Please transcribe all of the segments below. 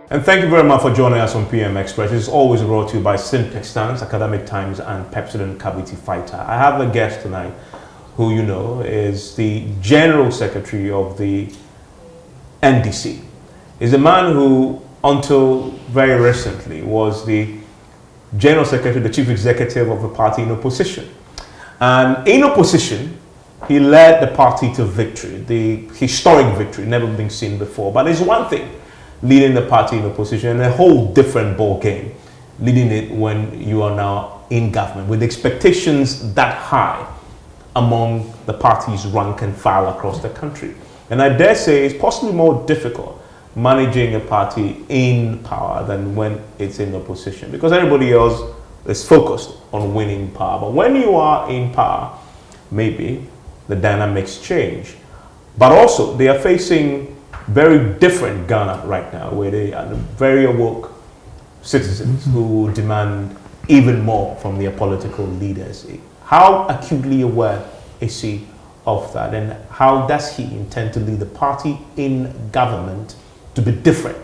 And thank you very much for joining us on PM Express. It's always brought to you by Syntax Times, Academic Times, and Pepsodent Cavity Fighter. I have a guest tonight who you know is the General Secretary of the NDC. He's a man who, until very recently, was the General Secretary, the Chief Executive of a party in opposition. And in opposition, he led the party to victory, the historic victory, never been seen before. But there's one thing, leading the party in opposition, and a whole different ball game, leading it when you are now in government, with expectations that high among the party's rank and file across the country. And I dare say it's possibly more difficult managing a party in power than when it's in opposition, because everybody else is focused on winning power. But when you are in power, maybe the dynamics change. But also, they are facing very different Ghana right now, where they are very awoke citizens who demand even more from their political leaders. How acutely aware is he of that, and how does he intend to lead the party in government to be different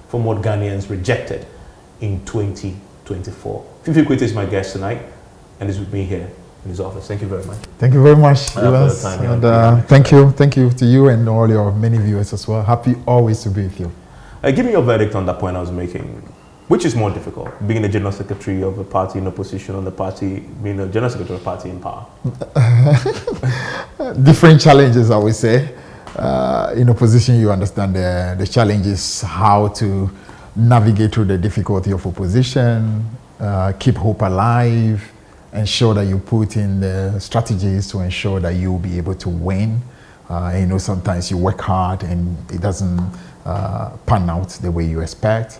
from what Ghanaians rejected in 2024? Fiifi Kwetey is my guest tonight, and is with me here in his office. Thank you very much. Thank you very much, Evans. And thank you to you and all your many viewers as well. Happy always to be with you. Give me your verdict on that point I was making. Which is more difficult, being the General Secretary of a party in opposition, or the party being the General Secretary of a party in power? Different challenges, I would say. In opposition, you understand the challenge is how to navigate through the difficulty of opposition, keep hope alive, ensure that you put in the strategies to ensure that you'll be able to win. You know, sometimes you work hard and it doesn't pan out the way you expect.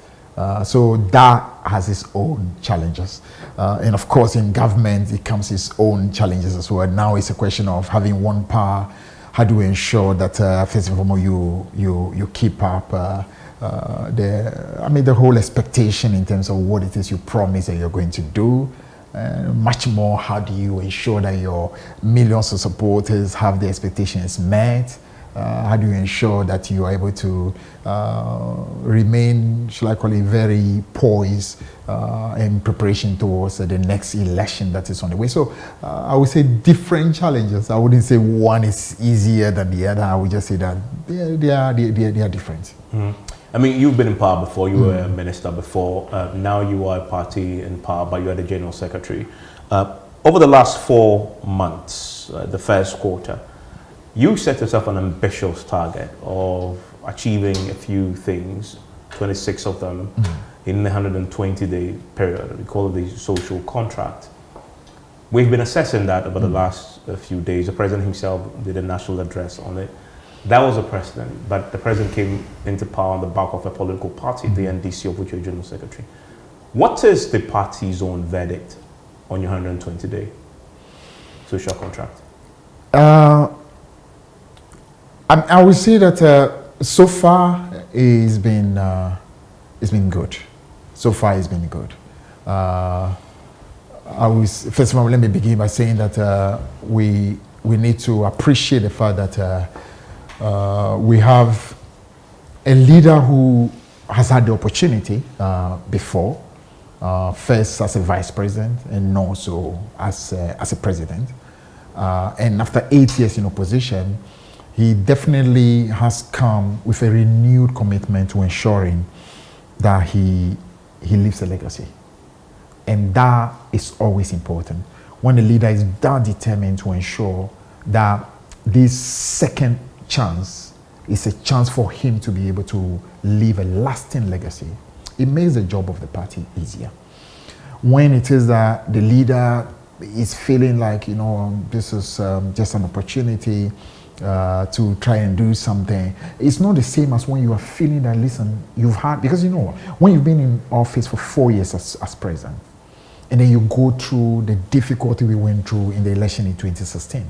So that has its own challenges. And of course, in government, it comes its own challenges as well. Now it's a question of having one power. How do we ensure that, first and foremost, you keep up the whole expectation in terms of what it is you promise that you're going to do. Much more, how do you ensure that your millions of supporters have the expectations met? How do you ensure that you are able to remain, shall I call it, very poised in preparation towards the next election that is on the way? So I would say different challenges. I wouldn't say one is easier than the other. I would just say that they are different. Mm-hmm. I mean, you've been in power before, you were a minister before, now you are a party in power, but you are the General Secretary. Over the last 4 months, the first quarter, you set yourself an ambitious target of achieving a few things, 26 of them in a 120-day period. We call it the social contract. We've been assessing that over the last few days. The president himself did a national address on it. That was a precedent, but the president came into power on the back of a political party, the NDC, of which you're General Secretary. What is the party's own verdict on your 120-day social contract? I would say that so far it's been good. So far it's been good. First of all, let me begin by saying that we need to appreciate the fact that we have a leader who has had the opportunity before, first as a vice president and also as a president. And after 8 years in opposition, he definitely has come with a renewed commitment to ensuring that he leaves a legacy. And that is always important. When a leader is that determined to ensure that this second chance is a chance for him to be able to leave a lasting legacy, it makes the job of the party easier. When it is that the leader is feeling like, you know, this is just an opportunity to try and do something, it's not the same as when you are feeling that, listen, you've had, because you know, when you've been in office for 4 years as president, and then you go through the difficulty we went through in the election in 2016,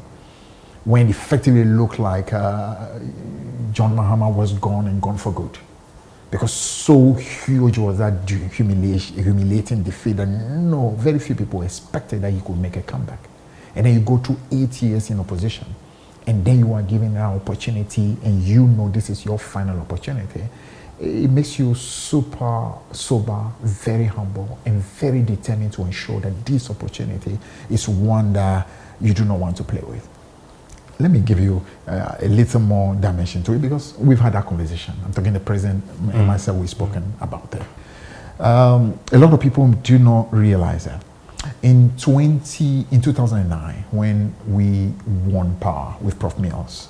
when effectively it looked like John Mahama was gone and gone for good. Because so huge was that humiliating defeat that very few people expected that he could make a comeback. And then you go through 8 years in opposition, and then you are given an opportunity, and you know this is your final opportunity. it makes you super sober, very humble, and very determined to ensure that this opportunity is one that you do not want to play with. Let me give you a little more dimension to it, because we've had that conversation. I'm talking the president and myself, we've spoken about that. A lot of people do not realize that. In 2009, when we won power with Prof. Mills,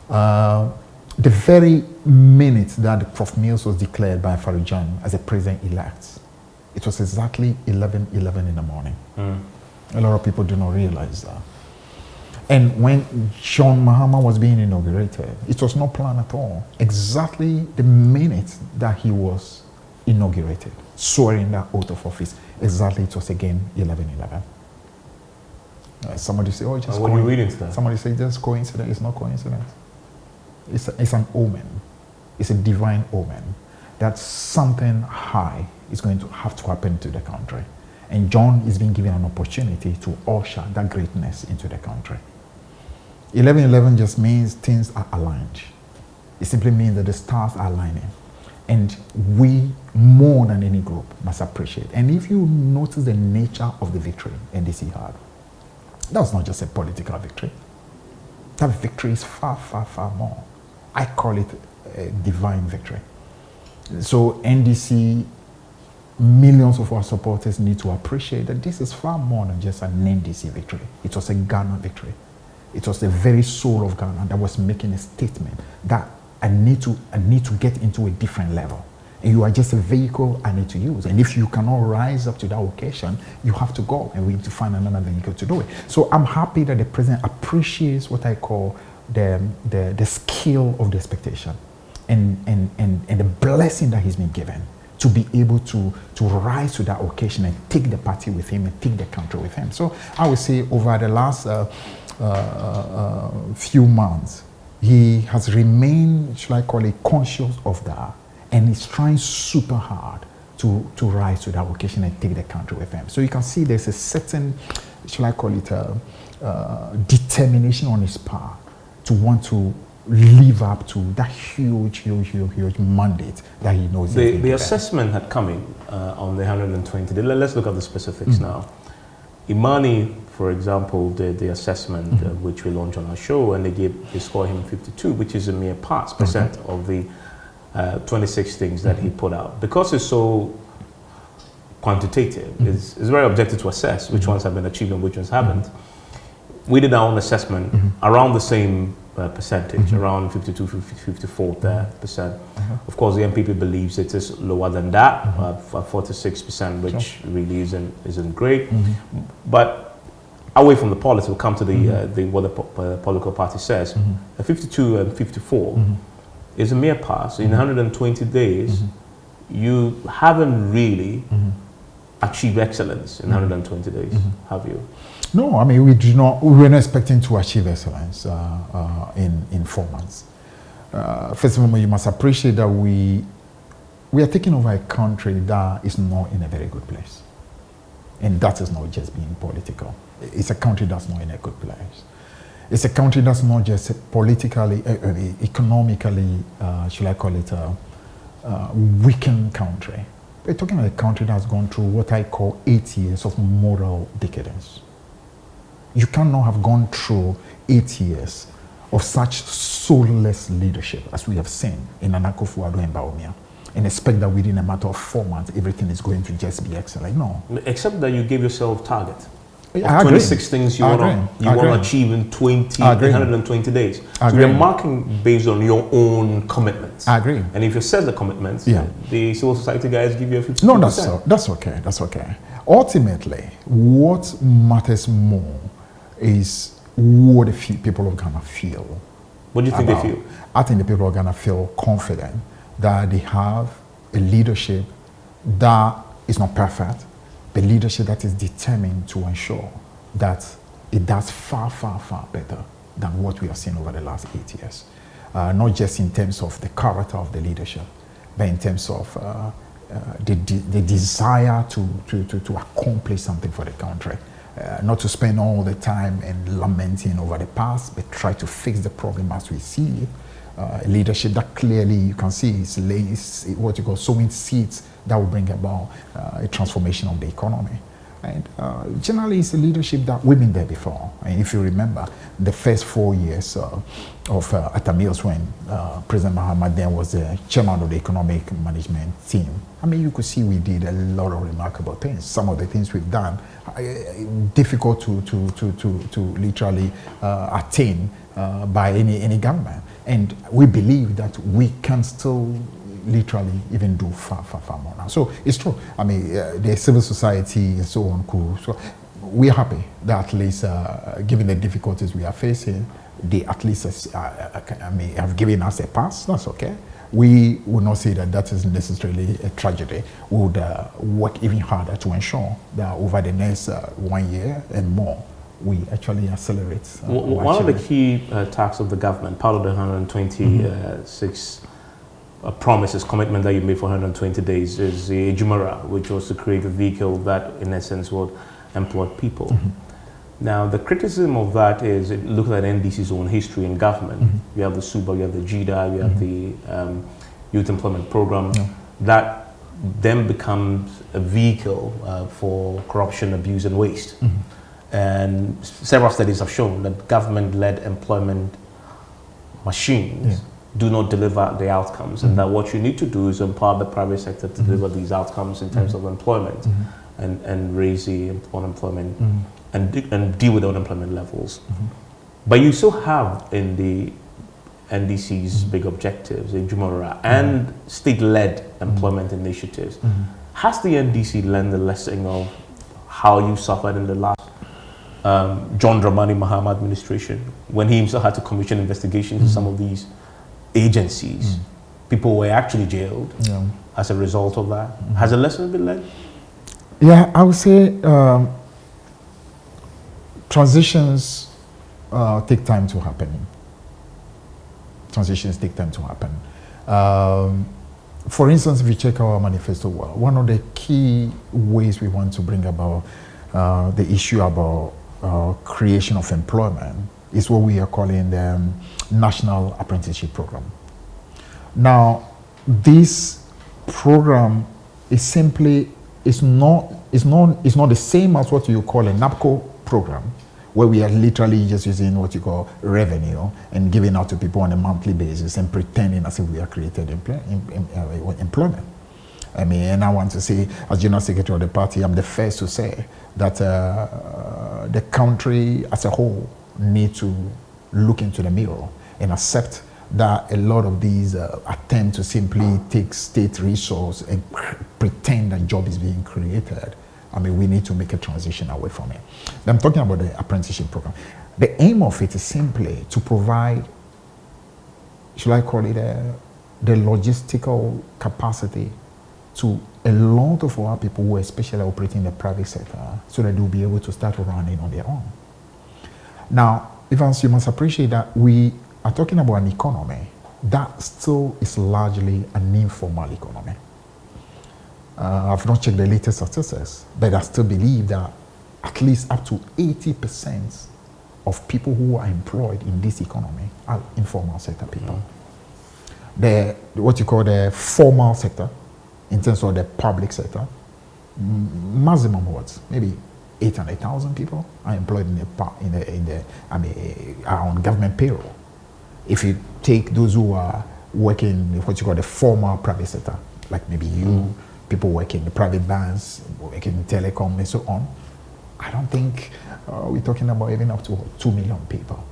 the very minute that Prof. Mills was declared by Faroujan as a president-elect, it was exactly 11:11 in the morning. A lot of people do not realize that. And when John Mahama was being inaugurated, it was not planned at all. Exactly the minute that he was inaugurated, swearing that oath of office, exactly it was again 11:11. Somebody say, "Oh, just." What are you reading to that? Somebody say, "Just coincidence." It's not coincidence. It's an omen. It's a divine omen that something high is going to have to happen to the country, and John is being given an opportunity to usher that greatness into the country. 11:11 just means things are aligned. It simply means that the stars are aligning. And we, more than any group, must appreciate. And if you notice the nature of the victory NDC had, that was not just a political victory. That victory is far, far, far more. I call it a divine victory. So NDC, millions of our supporters need to appreciate that this is far more than just an NDC victory. It was a Ghana victory. It was the very soul of Ghana that was making a statement that I need to get into a different level. And you are just a vehicle I need to use. And if you cannot rise up to that occasion, you have to go, and we need to find another vehicle to do it. So I'm happy that the president appreciates what I call the skill of the expectation and the blessing that he's been given to be able to rise to that occasion and take the party with him and take the country with him. So I would say over the last few months, he has remained, shall I call it, conscious of that, and he's trying super hard to rise to that occasion and take the country with him. So you can see there's a certain, shall I call it, determination on his part to want to live up to that huge mandate that he knows. The assessment had come in on the 120. Let's look at the specifics now. Imani, for example, did the assessment which we launched on our show, and they scored him 52, which is a mere percent of the 26 things that he put out. Because it's so quantitative, it's very objective to assess which ones have been achieved and which ones haven't. We did our own assessment around the same percentage, around 52, 54%. Of course, the MPP believes it is lower than that, 46%, which really isn't great. But away from the politics, we'll come to what the political party says. 52 and 54 is a mere pass. In 120 days, you haven't really achieved excellence in 120 days, have you? No, I mean, we're not expecting to achieve excellence in 4 months. First of all, you must appreciate that we are taking over a country that is not in a very good place. And that is not just being political. It's a country that's not in a good place. It's a country that's not just politically, economically, shall I call it, weakened country. We're talking about a country that's gone through what I call 8 years of moral decadence. You cannot have gone through 8 years of such soulless leadership as we have seen in Nana Akufo-Addo and Bawumia, and expect that within a matter of 4 months, everything is going to just be excellent. No. Except that you gave yourself target. I 26 things you want to achieve in 120 days. So you're marking based on your own commitments. I agree. And if you set the commitments, the civil society guys give you a 50%. No, that's okay. That's okay. Ultimately, what matters more is what the people of Ghana feel. What do you think they feel? I think the people of Ghana feel confident that they have a leadership that is not perfect, but leadership that is determined to ensure that it does far, far, far better than what we have seen over the last 8 years. Not just in terms of the character of the leadership, but in terms of the desire to accomplish something for the country. Not to spend all the time and lamenting over the past, but try to fix the problem as we see it, leadership that clearly you can see is what you call sowing seeds that will bring about a transformation of the economy. And generally, it's a leadership that we've been there before. And if you remember, the first 4 years of Atamils, when President Mahathir then was the chairman of the economic management team, I mean, you could see we did a lot of remarkable things. Some of the things we've done difficult to literally attain by any government. And we believe that we can still literally even do far more now. So it's true. I mean, the civil society and so on cool. So we're happy that at least, given the difficulties we are facing, they at least have given us a pass. That's okay. We would not say that that is necessarily a tragedy. We would work even harder to ensure that over the next 1 year and more, we actually accelerate. One of the key tasks of the government, part of the 126 promises, commitment that you made for 120 days is the Jumara, which was to create a vehicle that, in essence, would employ people. Now, the criticism of that is, it looks at NDC's own history in government. You have the SUBA, you have the JIDA, you have the Youth Employment Program, that then becomes a vehicle for corruption, abuse, and waste. And several studies have shown that government-led employment machines do not deliver the outcomes, and that what you need to do is empower the private sector to deliver these outcomes in terms of employment and raise the unemployment and deal with the unemployment levels. But you still have in the NDC's big objectives in Jumara and state-led employment initiatives. Has the NDC learned the lesson of how you suffered in the last John Dramani Mahama administration, when he himself had to commission investigations in some of these agencies? People were actually jailed as a result of that. Has a lesson been learned? Yeah, I would say transitions take time to happen. Transitions take time to happen. For instance, if you check our manifesto, one of the key ways we want to bring about the issue about creation of employment is what we are calling the National Apprenticeship Program. Now, this program is simply, it's not the same as what you call a NAPCO program, where we are literally just using what you call revenue and giving out to people on a monthly basis and pretending as if we are created employment. I mean, and I want to say, as General Secretary of the party, I'm the first to say that the country as a whole need to look into the mirror and accept that a lot of these attempt to simply take state resource and pretend that job is being created. I mean, we need to make a transition away from it. I'm talking about the apprenticeship program. The aim of it is simply to provide, should I call it the logistical capacity to a lot of our people who are especially operating in the private sector, so that they'll be able to start running on their own. Now, Evans, you must appreciate that we are talking about an economy that still is largely an informal economy. I've not checked the latest statistics, but I still believe that at least up to 80% of people who are employed in this economy are informal sector people. The what you call the formal sector, in terms of the public sector, maximum maybe 800,000 people are employed are on government payroll. If you take those who are working what you call the formal private sector, like maybe you, people working in the private banks, working in telecom and so on, I don't think we're talking about even up to 2 million people.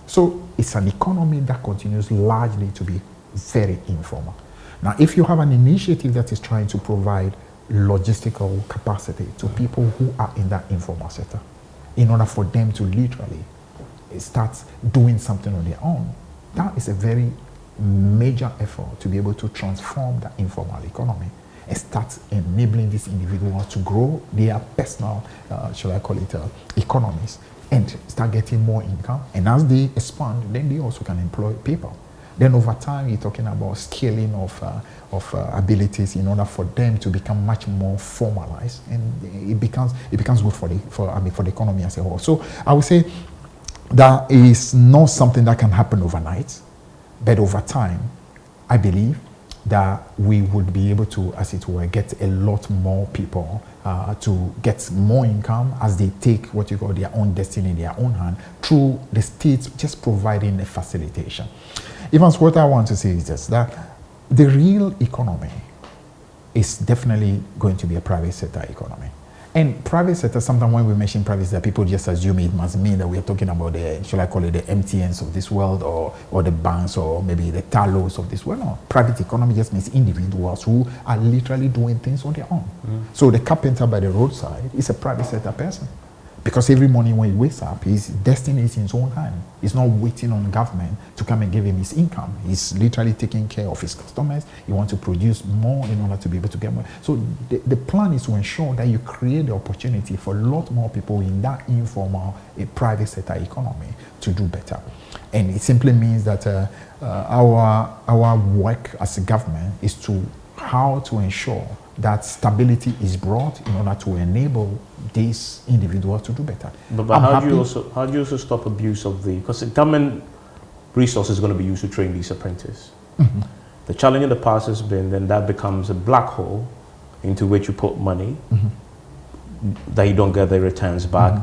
So it's an economy that continues largely to be very informal. Now, if you have an initiative that is trying to provide logistical capacity to people who are in that informal sector, in order for them to literally start doing something on their own, that is a very major effort to be able to transform the informal economy and start enabling these individuals to grow their personal, shall I call it, economies, and start getting more income. And as they expand, then they also can employ people. Then over time, you're talking about scaling of abilities in order for them to become much more formalized, and it becomes good for the economy as a whole. So I would say that is not something that can happen overnight. But over time, I believe that we would be able to, as it were, get a lot more people to get more income as they take what you call their own destiny in their own hand through the states just providing a facilitation. Evans, what I want to say is just that the real economy is definitely going to be a private sector economy. And private sector, sometimes when we mention private sector, people just assume it must mean that we are talking about the, shall I call it the MTNs of this world, or the banks, or maybe the Talos of this world. No, private economy just means individuals who are literally doing things on their own. So the carpenter by the roadside is a private sector person. Because every morning when he wakes up, his destiny is in his own hand. He's not waiting on government to come and give him his income. He's literally taking care of his customers. He wants to produce more in order to be able to get more. So the plan is to ensure that you create the opportunity for a lot more people in that informal private sector economy to do better. And it simply means that our work as a government is to how to ensure that stability is brought in order to enable these individuals to do better. But how do you also stop abuse of because the government resources is going to be used to train these apprentices. The challenge in the past has been then that becomes a black hole into which you put money that you don't get the returns back,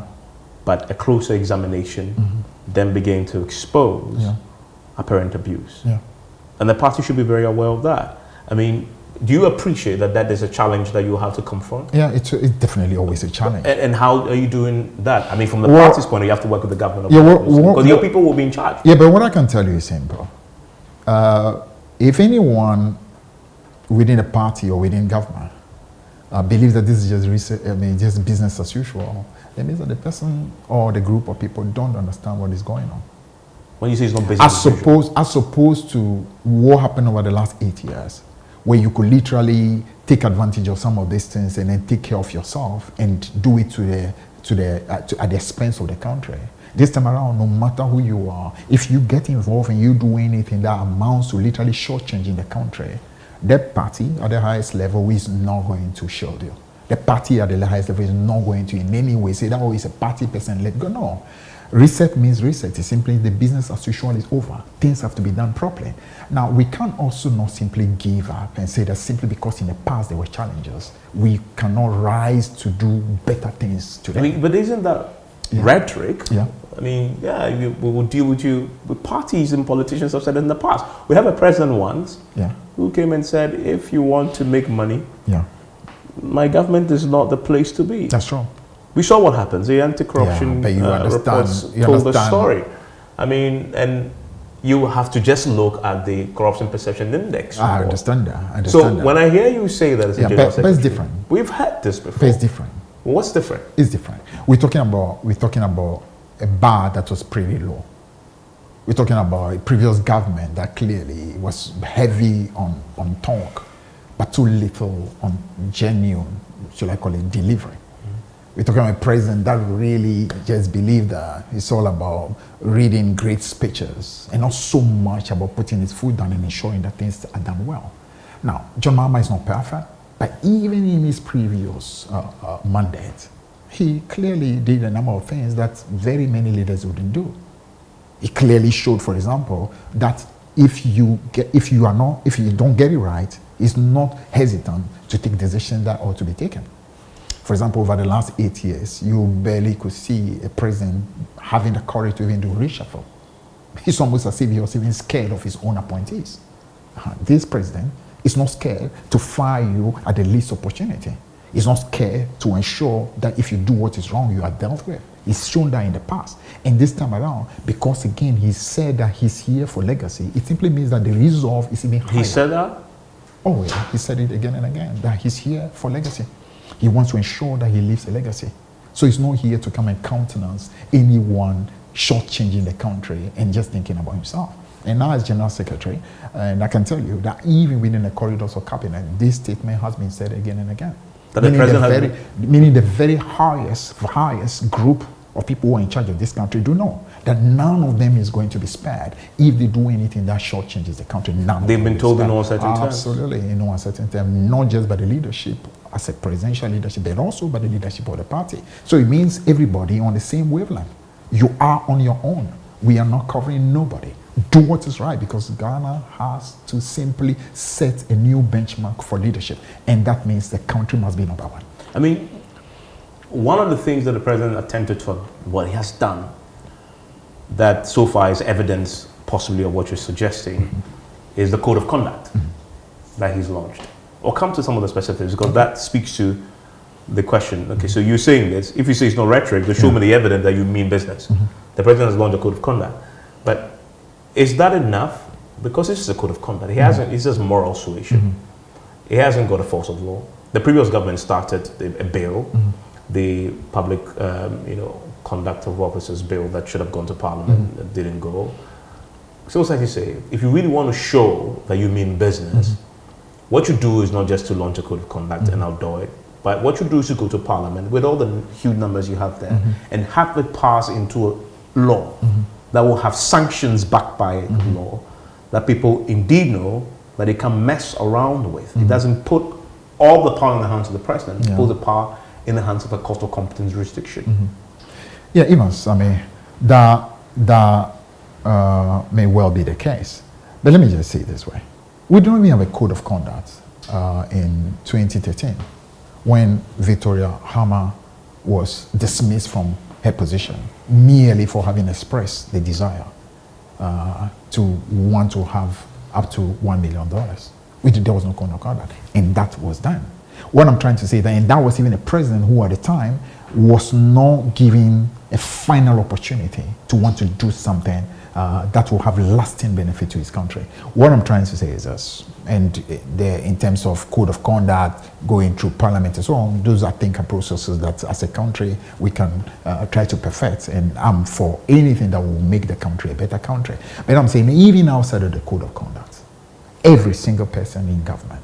but a closer examination then begin to expose apparent abuse. And the party should be very aware of that. I mean, do you appreciate that is a challenge that you have to confront? Yeah, it's definitely always a challenge. And how are you doing that? I mean, from the party's point of view, you have to work with the government. Because your people will be in charge. Yeah, but what I can tell you is simple. If anyone within a party or within government believes that this is just business as usual, that means that the person or the group of people don't understand what is going on. When you say it's not business as usual? As opposed to what happened over the last 8 years, where you could literally take advantage of some of these things and then take care of yourself and do it at the expense of the country. This time around, no matter who you are, if you get involved and you do anything that amounts to literally shortchanging the country, that party at the highest level is not going to shield you. The party at the highest level is not going to in any way say that, oh, it's a party person, let go. No. Reset means reset. It's simply the business as usual is over. Things have to be done properly. Now, we can't also not simply give up and say that simply because in the past there were challenges, we cannot rise to do better things today. I mean, but isn't that rhetoric? I mean, we will deal with you. With parties and politicians have said in the past. We have a president once who came and said, if you want to make money, my government is not the place to be. That's true. We saw what happens. The anti-corruption reports told the story. I mean, and you have to just look at the corruption perception index. I understand that. When I hear you say that as a general secretary, it's different. We've had this before. But it's different. What's different? It's different. We're talking about a bar that was pretty low. We're talking about a previous government that clearly was heavy on talk, but too little on genuine, should I call it, delivery. We're talking about a president that really just believed that it's all about reading great speeches and not so much about putting his foot down and ensuring that things are done well. Now, John Mahama is not perfect, but even in his previous mandate, he clearly did a number of things that very many leaders wouldn't do. He clearly showed, for example, that if you don't get it right, he's not hesitant to take decisions that ought to be taken. For example, over the last 8 years, you barely could see a president having the courage to even do reshuffle. It's almost as if he was even scared of his own appointees. This president is not scared to fire you at the least opportunity. He's not scared to ensure that if you do what is wrong, you are dealt with. He's shown that in the past. And this time around, because again, he said that he's here for legacy, it simply means that the resolve is even higher. He said that? Oh yeah, he said it again and again, that he's here for legacy. He wants to ensure that he leaves a legacy. So he's not here to come and countenance anyone shortchanging the country and just thinking about himself. And now as General Secretary, and I can tell you that even within the corridors of cabinet, this statement has been said again and again. That meaning the very highest group of people who are in charge of this country do know that none of them is going to be spared if they do anything that shortchanges the country. They've been told in no uncertain terms. Absolutely, in no uncertain terms, not just by the leadership, as a presidential leadership, but also by the leadership of the party. So it means everybody on the same wavelength. You are on your own. We are not covering nobody. do what is right, because Ghana has to simply set a new benchmark for leadership, and that means the country must be number one. I mean, one of the things that the president attempted to, what he has done, that so far is evidence possibly of what you're suggesting, is the code of conduct that he's launched. Or come to some of the specifics, because that speaks to the question. Okay, so you're saying this, if you say it's not rhetoric, then show me the evidence that you mean business. The president has launched a code of conduct. But is that enough? Because this is a code of conduct. He hasn't, it's just moral suasion. He hasn't got a force of law. The previous government started a bill, the public conduct of officers bill that should have gone to parliament, that didn't go. So it's like you say, if you really want to show that you mean business, what you do is not just to launch a code of conduct and outdoor it, but what you do is to go to parliament with all the huge numbers you have there and have it pass into a law that will have sanctions backed by law that people indeed know that they can mess around with. It doesn't put all the power in the hands of the president, it puts the power in the hands of a court of competence jurisdiction. Yeah, Evans, I mean, that may well be the case. But let me just say it this way. We don't even have a code of conduct in 2013 when Victoria Hammer was dismissed from her position merely for having expressed the desire to want to have up to $1 million. There was no code of conduct, and that was done. What I'm trying to say is that, and that was even a president who at the time was not given a final opportunity to want to do something that will have lasting benefit to his country. What I'm trying to say is this, and in terms of code of conduct, going through parliament and so on, those I think are processes that as a country we can try to perfect, and I'm for anything that will make the country a better country. But I'm saying even outside of the code of conduct, every single person in government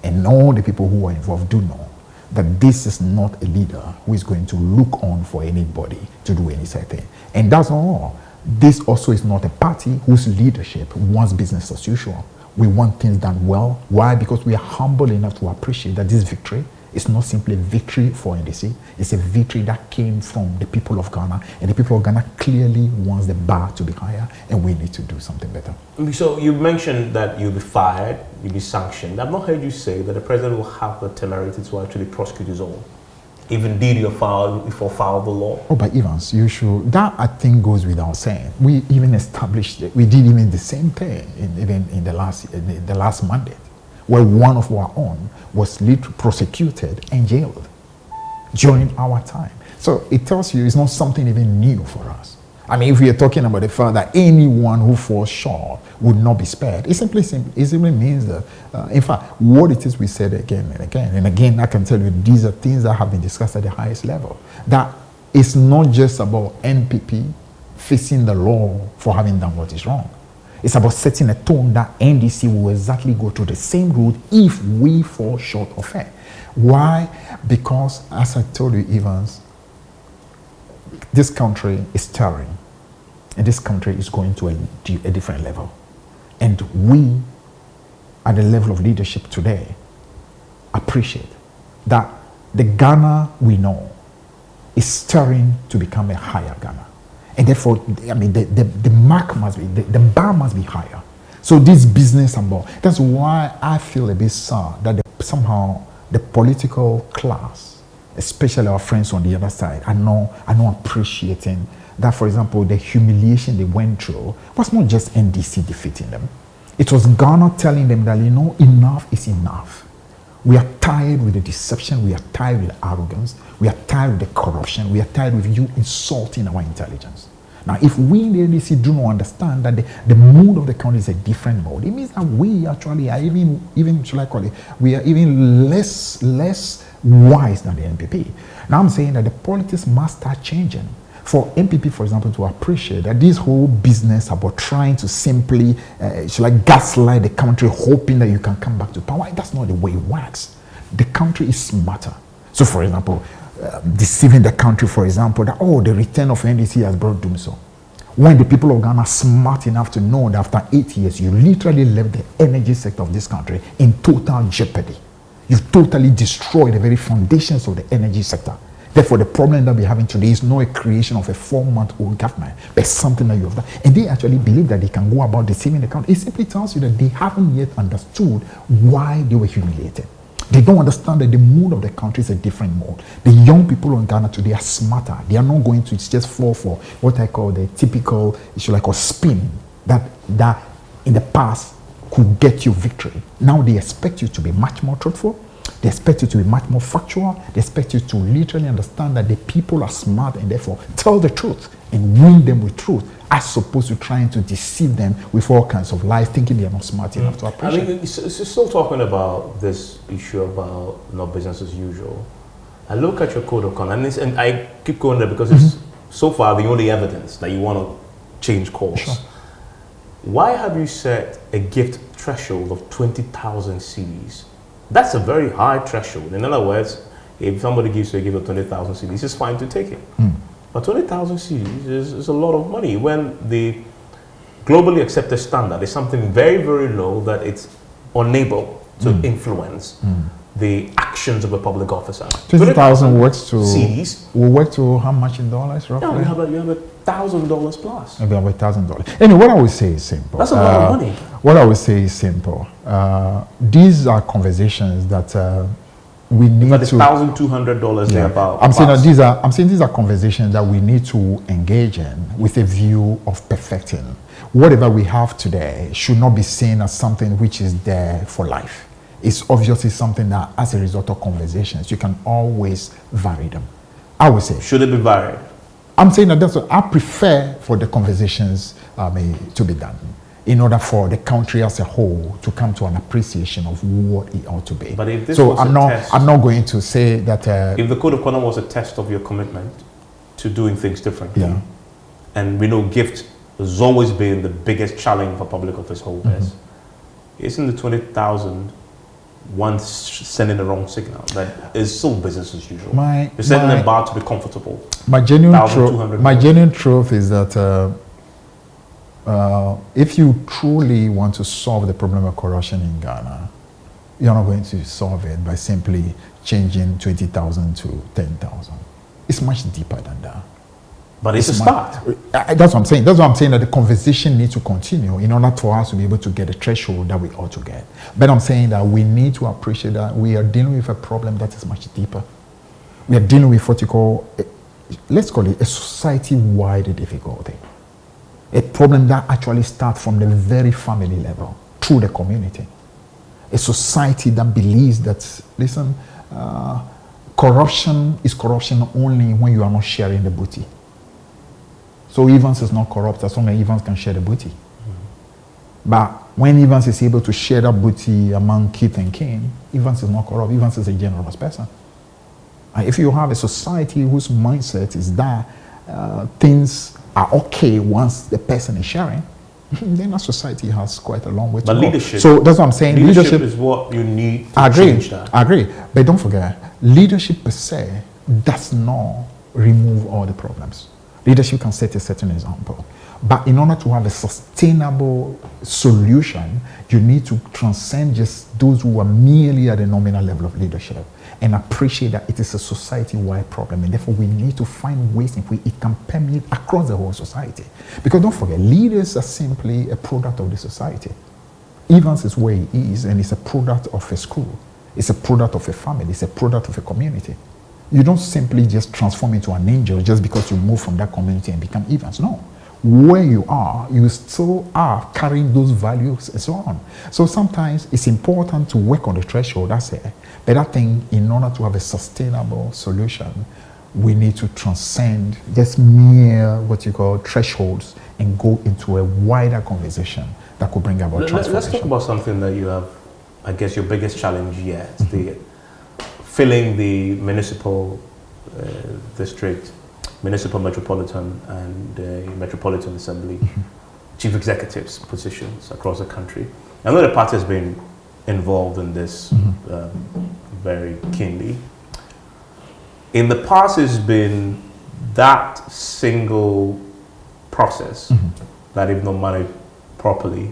and all the people who are involved do know that this is not a leader who is going to look on for anybody to do any certain thing. And that's not all. This also is not a party whose leadership wants business as usual. We want things done well. Why? Because we are humble enough to appreciate that this victory is not simply a victory for NDC. It's a victory that came from the people of Ghana, and the people of Ghana clearly wants the bar to be higher, and we need to do something better. So you mentioned that you'll be fired, you'll be sanctioned. I've not heard you say that the president will have the temerity to actually prosecute his own, if indeed you're foul the law. Oh, but Evans, you should. That I think goes without saying. We even established it. We did even the same thing in the last mandate, where one of our own was prosecuted and jailed during our time. So it tells you it's not something even new for us. I mean, if we are talking about the fact that anyone who falls short would not be spared, it simply means that, in fact, what it is we said again and again, and again, I can tell you these are things that have been discussed at the highest level, that it's not just about NPP facing the law for having done what is wrong. It's about setting a tone that NDC will exactly go through the same route if we fall short of it. Why? Because, as I told you, Evans, this country is stirring, and this country is going to a different level. And we, at the level of leadership today, appreciate that the Ghana we know is stirring to become a higher Ghana. And therefore, I mean, the mark must be, the bar must be higher. So this business about, that's why I feel a bit sad that somehow the political class, especially our friends on the other side, are not appreciating that, for example, the humiliation they went through was not just NDC defeating them. It was Ghana telling them that, enough is enough. We are tired with the deception. We are tired with the arrogance. We are tired with the corruption. We are tired with you insulting our intelligence. Now, if we in the NDC do not understand that the mood of the country is a different mode, it means that we actually are even should I call it, we are even less wise than the NPP. Now, I'm saying that the politics must start changing. For NPP, for example, to appreciate that this whole business about trying to simply gaslight the country, hoping that you can come back to power, that's not the way it works. The country is smarter. So, for example, deceiving the country, for example, that, the return of NDC has brought doom. So, when the people of Ghana are smart enough to know that after 8 years, you literally left the energy sector of this country in total jeopardy. You've totally destroyed the very foundations of the energy sector. Therefore, the problem that we're having today is not a creation of a 4-month-old government, but something that you have done. And they actually believe that they can go about deceiving the country. It simply tells you that they haven't yet understood why they were humiliated. They don't understand that the mood of the country is a different mood. The young people in Ghana today are smarter. They are not going to just fall for what I call the typical, spin that in the past could get you victory. Now they expect you to be much more truthful. They expect you to be much more factual. They expect you to literally understand that the people are smart and therefore tell the truth and win them with truth, as opposed to trying to deceive them with all kinds of lies, thinking they are not smart enough to appreciate. I mean, you're still talking about this issue about not business as usual. I look at your code of conduct, and I keep going there because it's so far the only evidence that you want to change course. Sure. Why have you set a gift threshold of 20,000 cedis? That's a very high threshold. In other words, if somebody gives you a gift of 20,000 cedis, it's fine to take it. But 20,000 cedis is a lot of money when the globally accepted standard is something very, very low that it's unable to influence the actions of a public officer. 20,000 works to cedis. Will work to how much in dollars roughly? No, you have $1,000 plus. Maybe about $1,000. Anyway, what I would say is simple. That's a lot of money. What I would say is simple. These are conversations that we need but to. $1,200 thereabout. I'm saying these are conversations that we need to engage in with a view of perfecting. Whatever we have today should not be seen as something which is there for life. It's obviously something that, as a result of conversations, you can always vary them. I would say. Should it be varied? I'm saying that that's what I prefer for the conversations to be done in order for the country as a whole to come to an appreciation of what it ought to be. But if this so was I'm not going to say that if the code of conduct was a test of your commitment to doing things differently, yeah. and we know gift has always been the biggest challenge for public office holders, isn't the 20,000 once sending the wrong signal? That is still business as usual. You're sending them bar to be comfortable. My genuine truth is that if you truly want to solve the problem of corruption in Ghana, you're not going to solve it by simply changing 20,000 to 10,000. It's much deeper than that. But it's a start. That's what I'm saying. That's what I'm saying, that the conversation needs to continue in order for us to be able to get a threshold that we ought to get. But I'm saying that we need to appreciate that we are dealing with a problem that is much deeper. We are dealing with what you call, let's call it a society-wide difficulty. A problem that actually starts from the very family level, through the community. A society that believes that, listen, corruption is corruption only when you are not sharing the booty. So Evans is not corrupt as long as Evans can share the booty. But when Evans is able to share that booty among Keith and King, Evans is not corrupt. Evans is a generous person. And if you have a society whose mindset is that things are okay once the person is sharing, then that society has quite a long way to go. But leadership. So that's what I'm saying. Leadership is what you need to change that. I agree. But don't forget, leadership per se does not remove all the problems. Leadership can set a certain example. But in order to have a sustainable solution, you need to transcend just those who are merely at a nominal level of leadership and appreciate that it is a society-wide problem. And therefore, we need to find ways in which it can permeate across the whole society. Because don't forget, leaders are simply a product of the society. Evans is where he is, and it's a product of a school. It's a product of a family. It's a product of a community. You don't simply just transform into an angel just because you move from that community and become Evans. No. Where you are, you still are carrying those values and so on. So sometimes it's important to work on the threshold, that's it. But I think in order to have a sustainable solution, we need to transcend just mere what you call thresholds and go into a wider conversation that could bring about transformation. Let's talk about something that you have, I guess, your biggest challenge yet, the filling the municipal district, municipal metropolitan and Metropolitan Assembly chief executives positions across the country. I know the party has been involved in this very keenly. In the past, it's been that single process that, if not managed properly,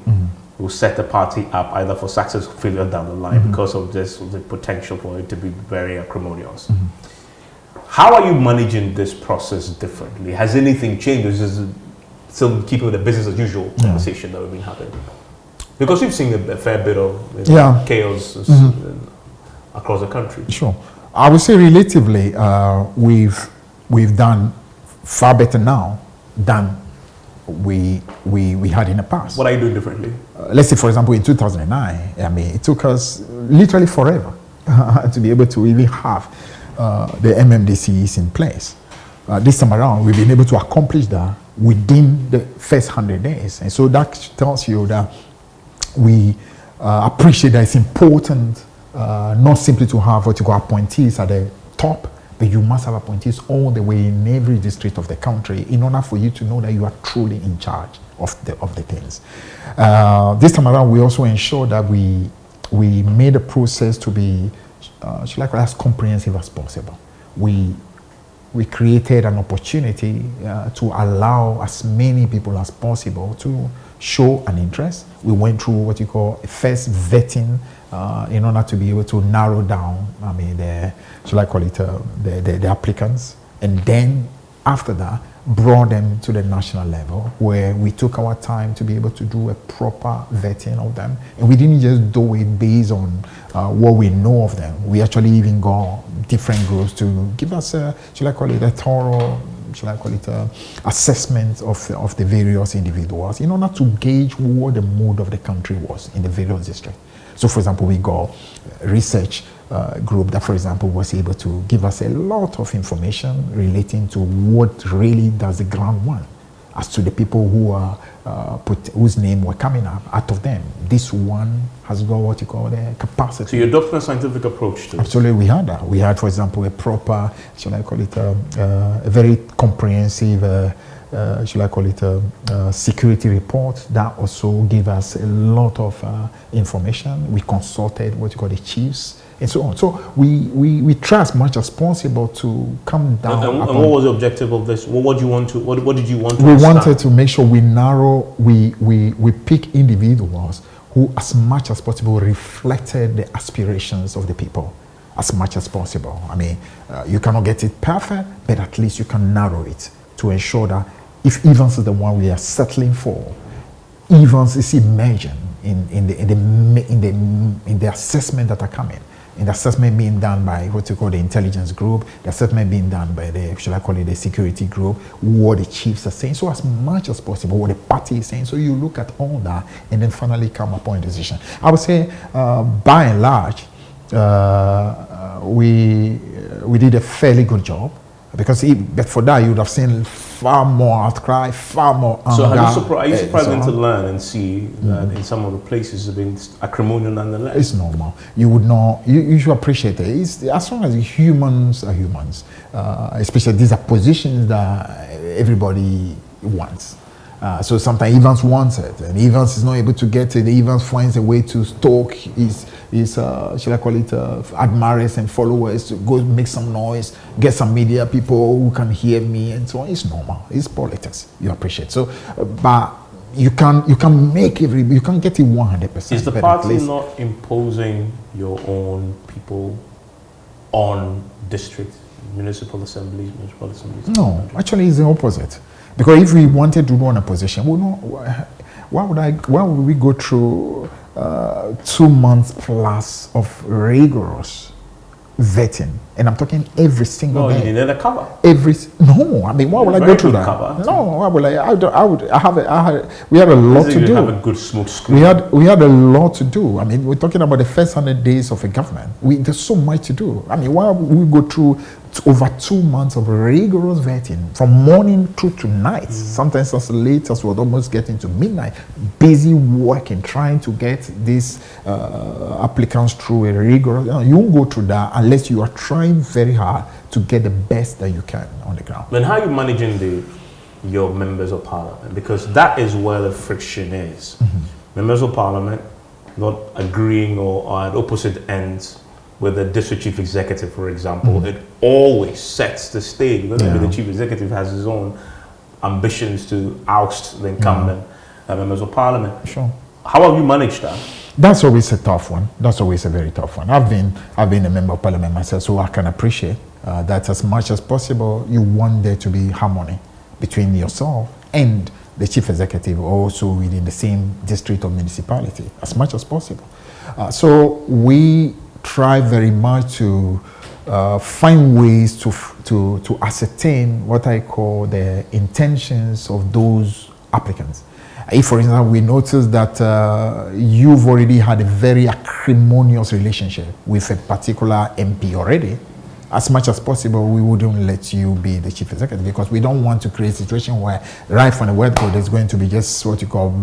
will set the party up either for success or failure down the line because of this, the potential for it to be very acrimonious. How are you managing this process differently? Has anything changed? Or is it still keeping with the business as usual conversation that we've been having? Because we've seen a fair bit of chaos across the country. Sure. I would say relatively, we've done far better now than we had in the past. What are you doing differently? Let's say, for example, in 2009, I mean, it took us literally forever to be able to even have the MMDCs in place. This time around, we've been able to accomplish that within the first 100 days. And so that tells you that we appreciate that it's important not simply to have what you call appointees at the top, but you must have appointees all the way in every district of the country in order for you to know that you are truly in charge of the things. This time around, we also ensure that we made the process to be as comprehensive as possible. We created an opportunity to allow as many people as possible to show an interest. We went through what you call a first vetting in order to be able to narrow down, I mean, the applicants, and then after that, brought them to the national level where we took our time to be able to do a proper vetting of them. And we didn't just do it based on what we know of them. We actually even got different groups to give us a thorough, assessment of the various individuals in order to gauge what the mood of the country was in the various districts. So, for example, we got a research group that, for example, was able to give us a lot of information relating to what really does the ground want, as to the people who are whose name were coming up. Out of them, this one has got what you call the capacity. So you adopted a scientific approach to it? Absolutely, we had that. We had, for example, a proper, a very comprehensive, security report that also gave us a lot of information. We consulted what you call the chiefs and so on. So we try as much as possible to come down. And what was the objective of this? What did you want to? What did you want to? We wanted to make sure we narrow. We pick individuals who, as much as possible, reflected the aspirations of the people, as much as possible. I mean, you cannot get it perfect, but at least you can narrow it to ensure that if Evans is the one we are settling for, Evans is emerging in the assessment that are coming. And the assessment being done by what you call the intelligence group, the assessment being done by the security group, what the chiefs are saying. So as much as possible, what the party is saying. So you look at all that and then finally come upon a decision. I would say, by and large, we did a fairly good job. Because but for that, you would have seen far more outcry, far more anger. So are you surprised to learn and see that in some of the places have been acrimonious nonetheless? It's normal. You would not, you should appreciate it. It's, as long as humans are humans, especially these are positions that everybody wants. So sometimes Evans wants it, and Evans is not able to get it. Evans finds a way to stalk his admirers and followers to go make some noise, get some media people who can hear me, and so on. It's normal. It's politics. You appreciate. So, but you can make you can get it 100%. Is the party not imposing your own people on district, municipal assemblies? No, actually, it's the opposite. Because if we wanted to run a position, why would we go through 2 months plus of rigorous vetting? And I'm talking every single day. No, you needed a cover. No, I mean, why would I go through that? Cover, no, why would we had a lot to do. Have a good smoke screen. We had a lot to do. I mean, we're talking about the first 100 days of a government. There's so much to do. I mean, why would we go through over 2 months of rigorous vetting from morning through to night, sometimes as late as we're almost getting to midnight, busy working, trying to get these applicants through a rigorous. You won't go through that unless you are trying very hard to get the best that you can on the ground. Then how are you managing your members of parliament? Because that is where the friction is. Members of parliament not agreeing or at opposite ends with the district chief executive, for example. It always sets the stage. Because maybe the chief executive has his own ambitions to oust the incumbent members of parliament. Sure. How have you managed that? That's always a tough one. That's always a very tough one. I've been a member of parliament myself, so I can appreciate that as much as possible, you want there to be harmony between yourself and the chief executive, also within the same district or municipality, as much as possible. So we try very much to find ways to ascertain what I call the intentions of those applicants. If, for instance, we notice that you've already had a very acrimonious relationship with a particular MP already, as much as possible, we wouldn't let you be the chief executive, because we don't want to create a situation where right from the word-go there's going to be just what you call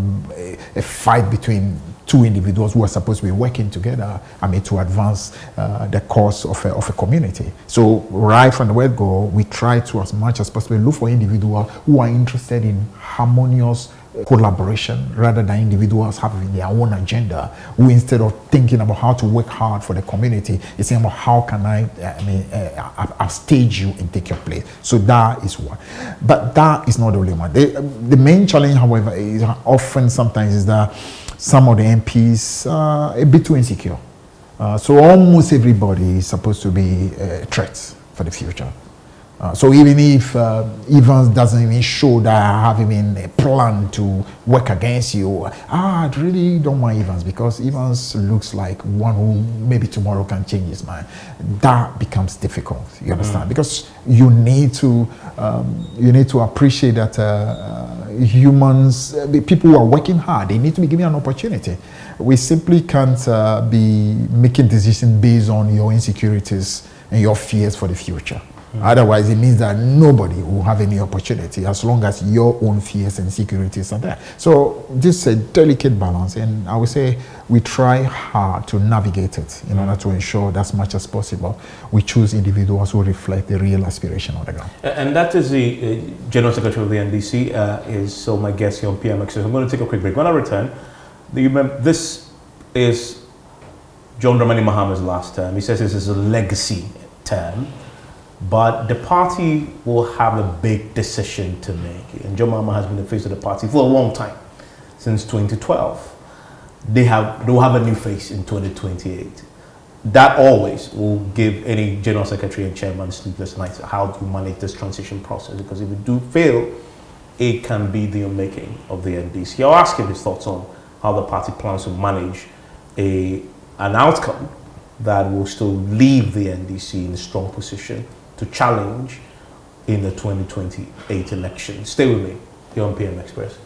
a fight between two individuals who are supposed to be working together, to advance the cause of a community. So right from the word-go, we try to, as much as possible, look for individuals who are interested in harmonious collaboration rather than individuals having their own agenda, who instead of thinking about how to work hard for the community, is saying about how can I'll stage you and take your place. So that is one. But that is not the only one. The main challenge, however, is often sometimes is that some of the MPs are a bit too insecure. So almost everybody is supposed to be a threat for the future. So even if Evans doesn't even show that I have even a plan to work against you, I really don't want Evans, because Evans looks like one who maybe tomorrow can change his mind. That becomes difficult, you understand? Because you need to appreciate that humans, people who are working hard, they need to be given an opportunity. We simply can't be making decisions based on your insecurities and your fears for the future. Otherwise, it means that nobody will have any opportunity as long as your own fears and insecurities are there. So this is a delicate balance, and I would say we try hard to navigate it in order to ensure that as much as possible we choose individuals who reflect the real aspiration on the ground. And that is the General Secretary of the NDC, is so my guest here on PMX. So I'm going to take a quick break. When I return, this is John Dramani Mahama's last term. He says this is a legacy term. But the party will have a big decision to make. And John Mahama has been the face of the party for a long time, since 2012. They will have a new face in 2028. That always will give any general secretary and chairman sleepless nights. How do you manage this transition process? Because if you do fail, it can be the unmaking of the NDC. I'll ask him his thoughts on how the party plans to manage an outcome that will still leave the NDC in a strong position to challenge in the 2028 election. Stay with me here on PM Express.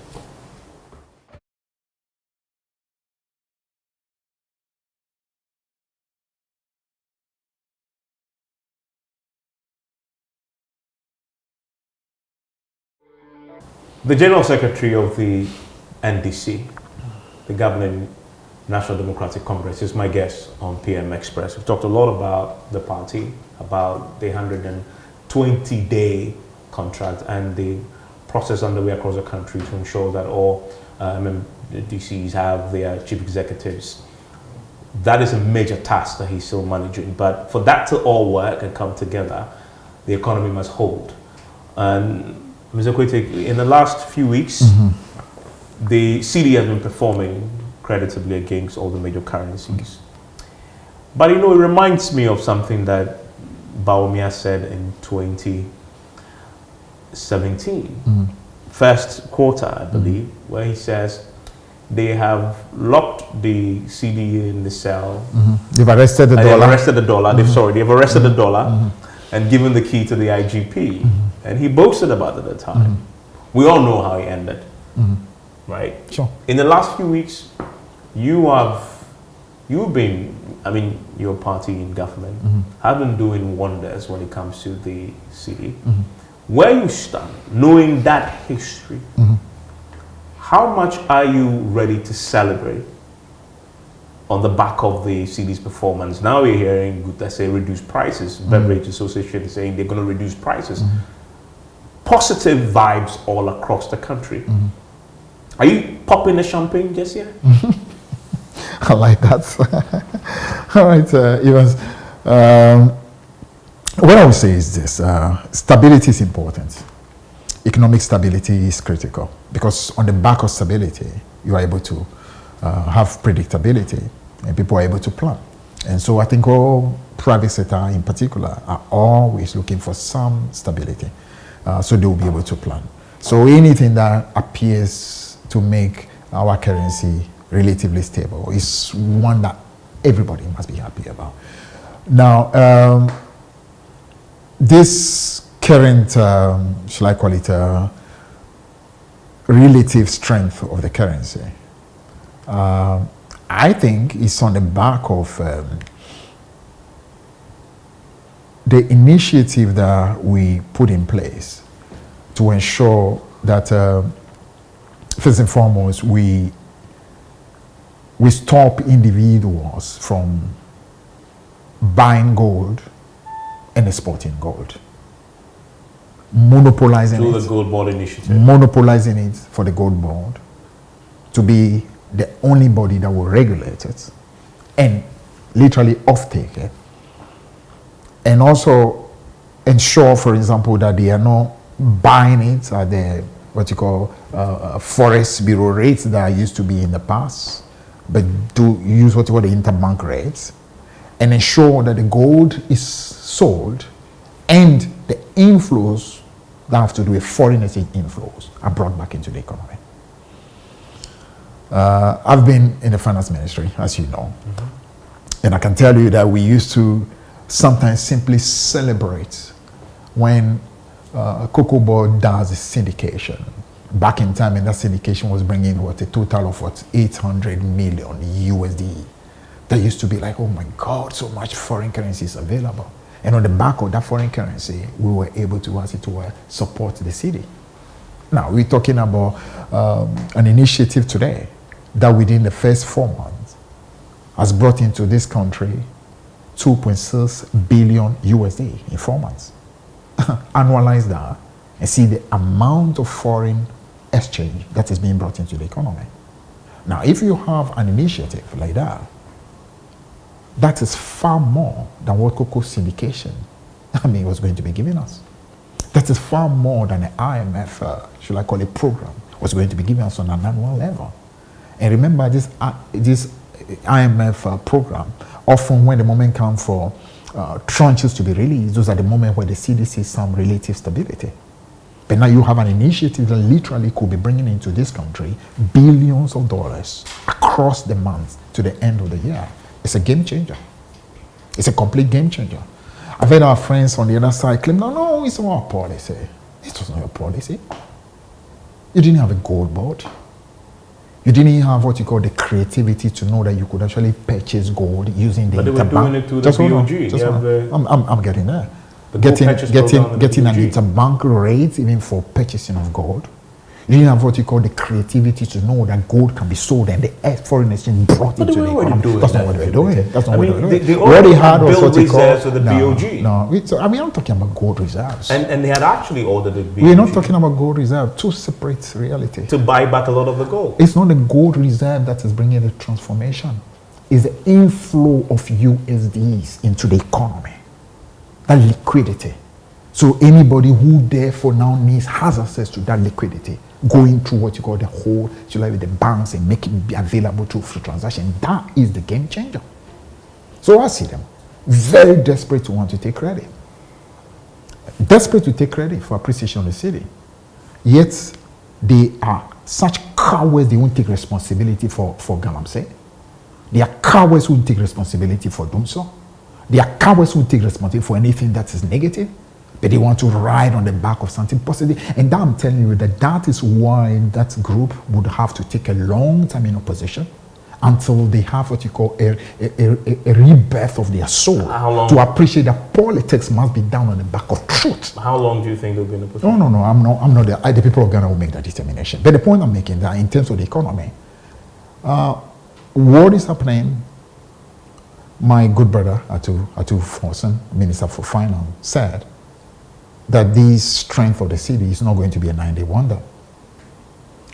The General Secretary of the NDC, the governing National Democratic Congress, is my guest on PM Express. We've talked a lot about the party, about the 120-day contract and the process underway across the country to ensure that all DCs have their chief executives. That is a major task that he's still managing. But for that to all work and come together, the economy must hold. And Mr. Kwetey, in the last few weeks, the CD has been performing creditably against all the major currencies. But it reminds me of something that Bawumia said in 2017, first quarter, I believe, where he says they have locked the CD in the cell. They've arrested the dollar. They've arrested the dollar. They've arrested the dollar and given the key to the IGP. And he boasted about it at the time. We all know how he ended, right? Sure. In the last few weeks, you've been, your party in government, have been doing wonders when it comes to the city. Where you stand, knowing that history, how much are you ready to celebrate on the back of the city's performance? Now we're hearing, let's say, reduced prices. Beverage Association is saying they're going to reduce prices. Positive vibes all across the country. Are you popping the champagne just yet? I like that. All right, Evans. What I would say is this. Stability is important. Economic stability is critical, because on the back of stability, you are able to have predictability and people are able to plan. And so I think all private sector in particular, are always looking for some stability. So they will be able to plan. So anything that appears to make our currency relatively stable is one that everybody must be happy about. Now, this current, shall I call it, relative strength of the currency, I think it's on the back of the initiative that we put in place to ensure that, first and foremost, we stop individuals from buying gold and exporting gold, monopolizing through it, the Gold Board initiative, monopolizing it for the Gold Board to be the only body that will regulate it and literally off-take it, and also ensure, for example, that they are not buying it at the what you call forest bureau rates that used to be in the past, but do use what you call the interbank rates, and ensure that the gold is sold and the inflows that have to do with foreign exchange inflows are brought back into the economy. I've been in the finance ministry, as you know, and I can tell you that we used to sometimes simply celebrate when Cocoa Board does a syndication. Back in time, and that syndication was bringing a total of 800 million USD. That used to be like, oh my God, so much foreign currency is available. And on the back of that foreign currency, we were able to support the city. Now, we're talking about an initiative today that within the first 4 months has brought into this country 2.6 billion USD in 4 months. Annualize that and see the amount of foreign exchange that is being brought into the economy. Now, if you have an initiative like that, that is far more than what cocoa syndication, was going to be giving us. That is far more than the IMF, should I call it, program, was going to be giving us on an annual level. And remember, this IMF program, often when the moment comes for tranches to be released, those are the moment where the city sees some relative stability. But now you have an initiative that literally could be bringing into this country billions of dollars across the month to the end of the year. It's a game changer. It's a complete game changer. I've heard our friends on the other side claim, no, it's not our policy. It was not your policy. You didn't have a gold board. You didn't have what you call the creativity to know that you could actually purchase gold using the interbank. But they were doing it through the BOG. I'm getting there. Getting an interbank rate even for purchasing of gold. You didn't have what you call the creativity to know that gold can be sold and the foreign exchange brought into the economy. That's not what they were doing. That's not what they were doing. They already had what you call the BOG. I'm talking about gold reserves. And they had actually ordered the BOG. We're not talking about gold reserve. Two separate realities. To buy back a lot of the gold. It's not the gold reserve that is bringing the transformation. It's the inflow of USDs into the economy. That liquidity. So anybody who therefore now has access to that liquidity, going through what you call the whole, with the banks and make it be available through transaction, that is the game changer. So I see them very desperate to want to take credit. Desperate to take credit for appreciation of the city. Yet they are such cowards, they won't take responsibility for Galamsey. They are cowards who won't take responsibility for Dumso. They are cowards who won't take responsibility for anything that is negative. But they want to ride on the back of something positive. And that I'm telling you that is why that group would have to take a long time in opposition until they have what you call a rebirth of their soul to appreciate that politics must be done on the back of truth. How long do you think they'll be in opposition? No, I'm not there. The people of Ghana will make that determination. But the point I'm making that in terms of the economy, what is happening, my good brother, Atu Forsen, Minister for Finance, said that this strength of the city is not going to be a 9-day wonder.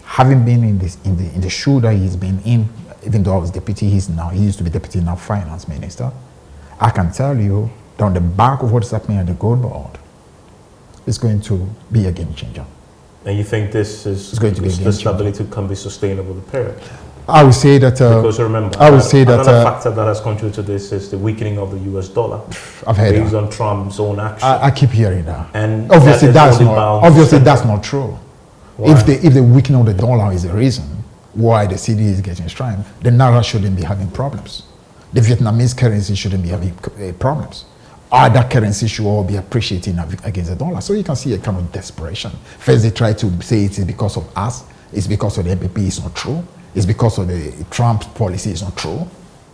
Having been in the shoe that he's been in, even though I was deputy, he used to be deputy, now finance minister, I can tell you that on the back of what's happening at the gold board, it's going to be a game changer. And you think this is going to be the stability can be sustainable the period? I would say that. Because remember, I would say that another factor that has contributed to this is the weakening of the U.S. dollar. I've heard based that. on Trump's own action. I keep hearing that. And obviously, that's that not true. Why? If the weakening of the dollar is the reason why the CD is getting strong, the Naira shouldn't be having problems. The Vietnamese currency shouldn't be having problems. Other currencies should all be appreciating against the dollar. So you can see a kind of desperation. First, they try to say it is because of us. It's because of the MPP. It's not true. It's because of the Trump policy. It's not true.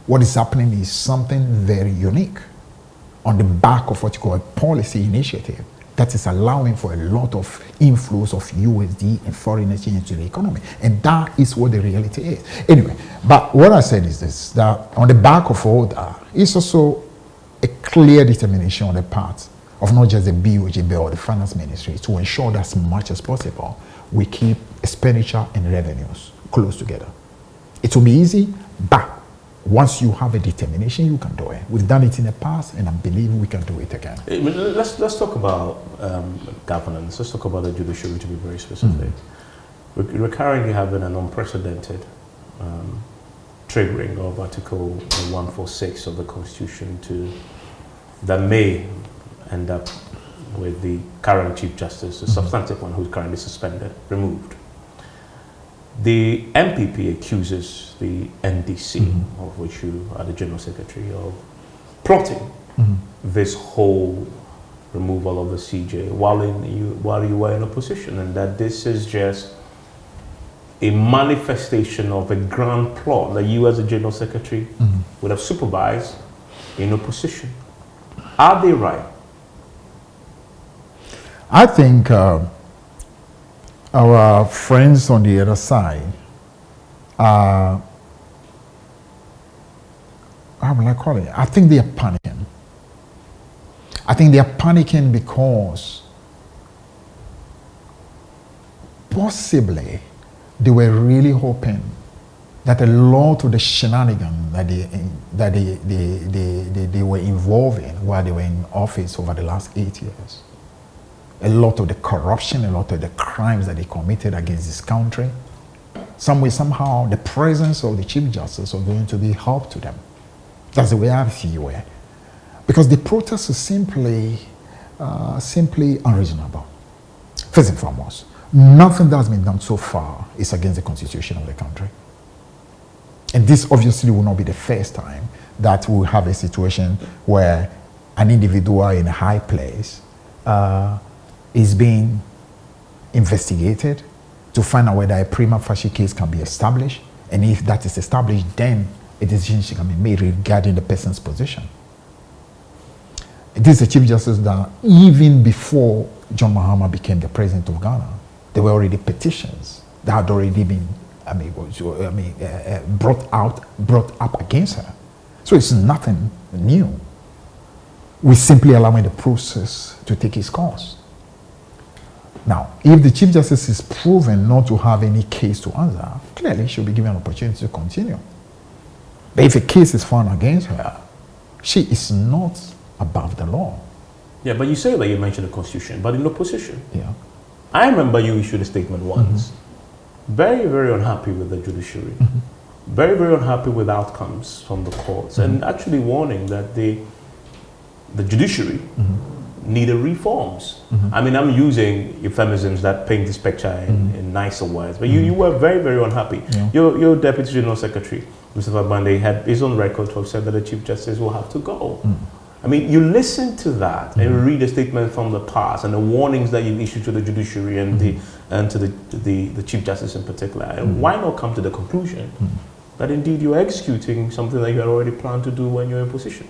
What is happening is something very unique on the back of what you call a policy initiative that is allowing for a lot of inflows of USD and foreign exchange into the economy. And that is what the reality is. Anyway, but what I said is this, that on the back of all that, it's also a clear determination on the part of not just the BOJ or the finance ministry to ensure that as much as possible, we keep expenditure and revenues close together. It will be easy, but once you have a determination, you can do it. We've done it in the past, and I believe we can do it again. Let's talk about governance. Let's talk about the judiciary, to be very specific. We're currently having an unprecedented triggering of Article 146 of the Constitution that may end up with the current Chief Justice, the substantive one who's currently suspended, removed. The MPP accuses the NDC, of which you are the General Secretary, of plotting this whole removal of the CJ while you were in opposition, and that this is just a manifestation of a grand plot that you as a General Secretary would have supervised in opposition. Are they right? I think our friends on the other side are, how will I call it? I think they are panicking. I think they are panicking because possibly they were really hoping that a lot of the shenanigans that they were involved in while they were in office over the last 8 years, a lot of the corruption, a lot of the crimes that they committed against this country, some way, somehow, the presence of the Chief Justice was going to be help to them. That's the way I feel it. Because the protest is simply unreasonable. First and foremost, nothing that has been done so far is against the constitution of the country. And this obviously will not be the first time that we'll have a situation where an individual in a high place is being investigated to find out whether a prima facie case can be established. And if that is established, then a decision can be made regarding the person's position. This is a Chief Justice that even before John Mahama became the president of Ghana, there were already petitions that had already been brought up against her. So it's nothing new. We're simply allowing the process to take its course. Now, if the Chief Justice is proven not to have any case to answer, clearly she'll be given an opportunity to continue. But if a case is found against her, she is not above the law. Yeah, but you say that you mentioned the Constitution, but in opposition. Yeah. I remember you issued a statement once, very, very unhappy with the judiciary, very, very unhappy with outcomes from the courts, and actually warning that the judiciary needed reforms. I mean, I'm using euphemisms that paint this picture in nicer words, but you were very, very unhappy. Yeah. Your Deputy General Secretary, Mr. Fabande, had his own record to have said that the Chief Justice will have to go. I mean, you listen to that and read a statement from the past and the warnings that you issued to the judiciary and to the Chief Justice in particular. And why not come to the conclusion that indeed you're executing something that you had already planned to do when you're in position?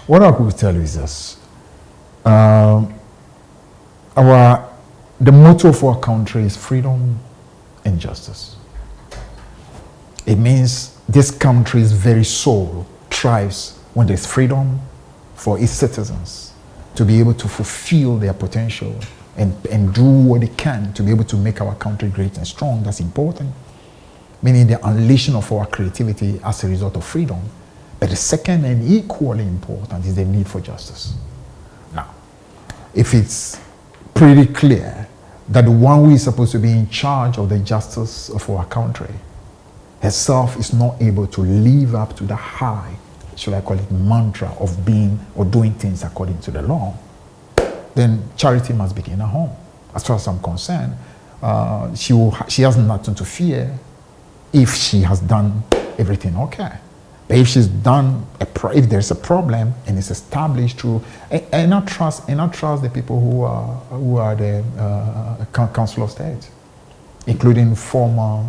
What I could tell you is this. The motto for our country is freedom and justice. It means this country's very soul thrives when there's freedom for its citizens to be able to fulfill their potential and do what they can to be able to make our country great and strong. That's important. Meaning the unleashing of our creativity as a result of freedom. But the second and equally important is the need for justice. Now, if it's pretty clear that the one who is supposed to be in charge of the justice of our country herself is not able to live up to the high, should I call it, mantra of being or doing things according to the law, then charity must begin at home. As far as I'm concerned, she has nothing to fear if she has done everything okay. But if she's done, if there's a problem and it's established through, and I trust the people who are the Council of State, including former,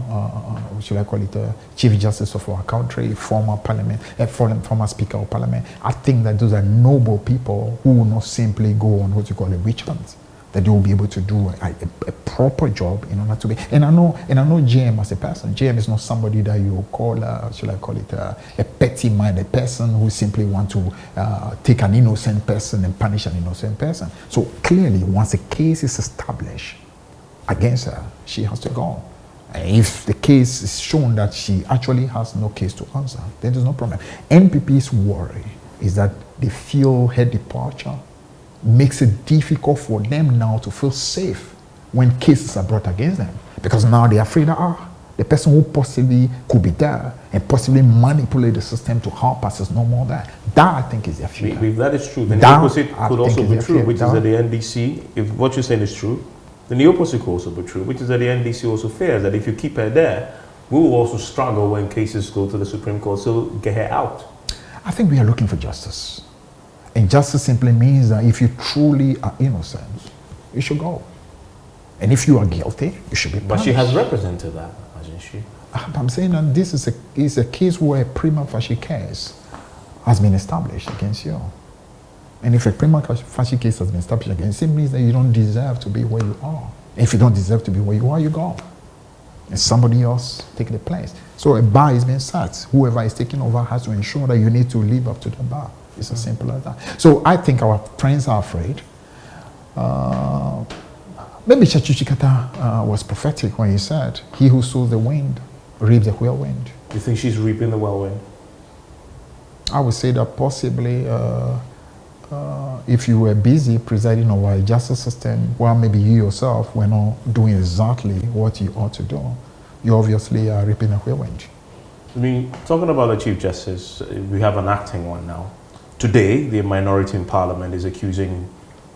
should I call it, Chief Justice of our country, former former Speaker of Parliament. I think that those are noble people who will not simply go on what you call a witch hunt. That they will be able to do a proper job in order to be. And I know JM as a person. JM is not somebody that you call, should I call it, a petty-minded person who simply want to take an innocent person and punish an innocent person. So clearly, once a case is established against her, she has to go. And if the case is shown that she actually has no case to answer, then there's no problem. NPP's worry is that they feel her departure makes it difficult for them now to feel safe when cases are brought against them, because now they're afraid that the person who possibly could be there and possibly manipulate the system to help us is no more there. That, I think, is their fear. If that is true, then the opposite could also be true, which is that the NDC, if what you're saying is true, then the opposite could also be true, which is that the NDC also fears that if you keep her there, we will also struggle when cases go to the Supreme Court, so get her out. I think we are looking for justice. And justice simply means that if you truly are innocent, you should go. And if you are guilty, you should be punished. But she has represented that, hasn't she? I'm saying that this is a case where a prima facie case has been established against you. And if a prima facie case has been established against you, it means that you don't deserve to be where you are. And if you don't deserve to be where you are, you go. And somebody else take the place. So a bar is being set. Whoever is taking over has to ensure that you need to live up to the bar. It's as simple as that. So I think our friends are afraid. Maybe Chachuchikata was prophetic when he said, "He who sows the wind reaps the whirlwind." You think she's reaping the whirlwind? I would say that possibly if you were busy presiding over a justice system, well, maybe you yourself were not doing exactly what you ought to do, you obviously are reaping a whirlwind. I mean, talking about the Chief Justice, we have an acting one now. Today, the minority in Parliament is accusing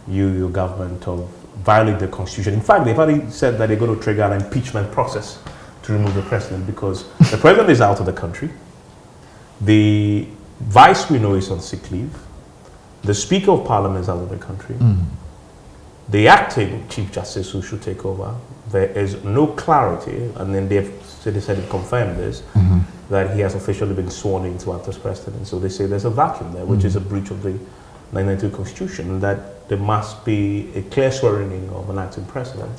your government of violating the Constitution. In fact, they've already said that they're going to trigger an impeachment process to remove the president because the president is out of the country. The vice, we know, is on sick leave. The Speaker of Parliament is out of the country. The acting Chief Justice who should take over, there is no clarity, and then they've decided to confirm this, that he has officially been sworn in to act as president. So they say there's a vacuum there, which is a breach of the 1992 Constitution, and that there must be a clear swearing in of an acting president.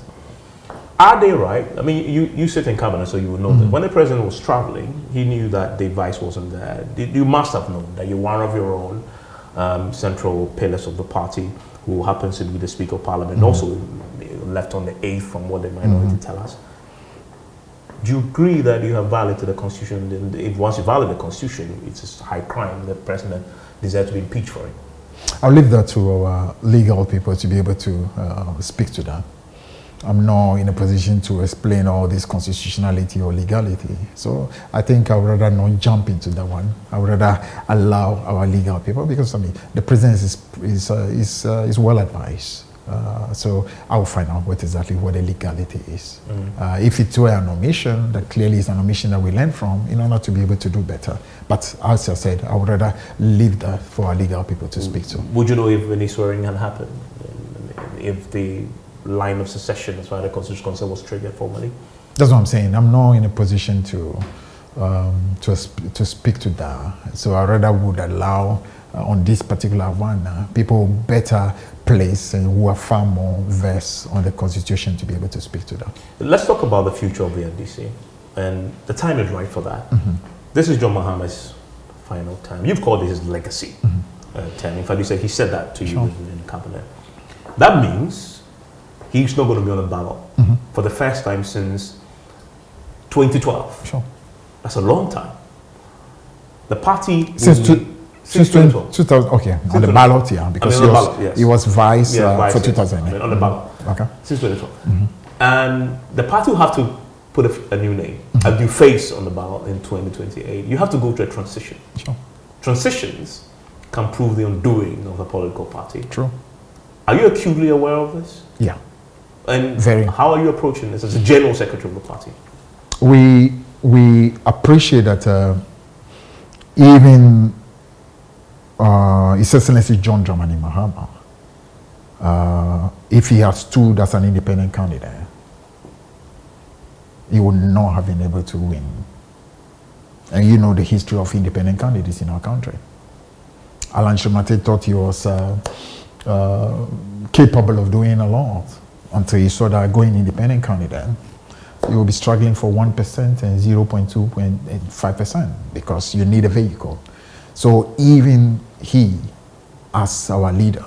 Are they right? I mean, you sit in cabinet, so you will know that when the president was traveling, he knew that the vice wasn't there. You must have known that you're one of your own central pillars of the party who happens to be the Speaker of Parliament, also left on the 8th from what the minority tell us. Do you agree that you have violated the Constitution? And if once you violate the Constitution, it's a high crime. The president deserves to be impeached for it. I'll leave that to our legal people to be able to speak to that. I'm not in a position to explain all this constitutionality or legality. So I think I would rather not jump into that one. I would rather allow our legal people, because I mean, the president is well advised. So I will find out what the legality is. If it were an omission, that clearly is an omission that we learn from in order to be able to do better. But as I said, I would rather leave that for our legal people to speak to. Would you know if any swearing had happened? If the line of secession as far as the Constitution concerned was triggered formally? That's what I'm saying. I'm not in a position to speak to that. So I rather would allow on this particular one people better placed and who are far more versed on the Constitution to be able to speak to that. Let's talk about the future of the NDC, and the time is right for that. This is John Mahama's final time. You've called it his legacy term. In fact, he said that to you in the cabinet. That means he's not going to be on the ballot for the first time since 2012. Sure. That's a long time. The party... Since 2000, okay, on the ballot, yeah, because he was vice for 2000. On the ballot. Okay. Since 2012. And the party will have to put a new name, a new face on the ballot in 2028, you have to go through a transition. Sure. Transitions can prove the undoing of a political party. True. Are you acutely aware of this? Yeah. And Very. how are you approaching this as a general secretary of the party? We appreciate that even His Excellency John Dramani Mahama, if he had stood as an independent candidate, he would not have been able to win. And you know the history of independent candidates in our country. Alan Shomate thought he was capable of doing a lot until he saw that going independent candidate, you will be struggling for 1% and 0.2.5% because you need a vehicle. So even he, as our leader,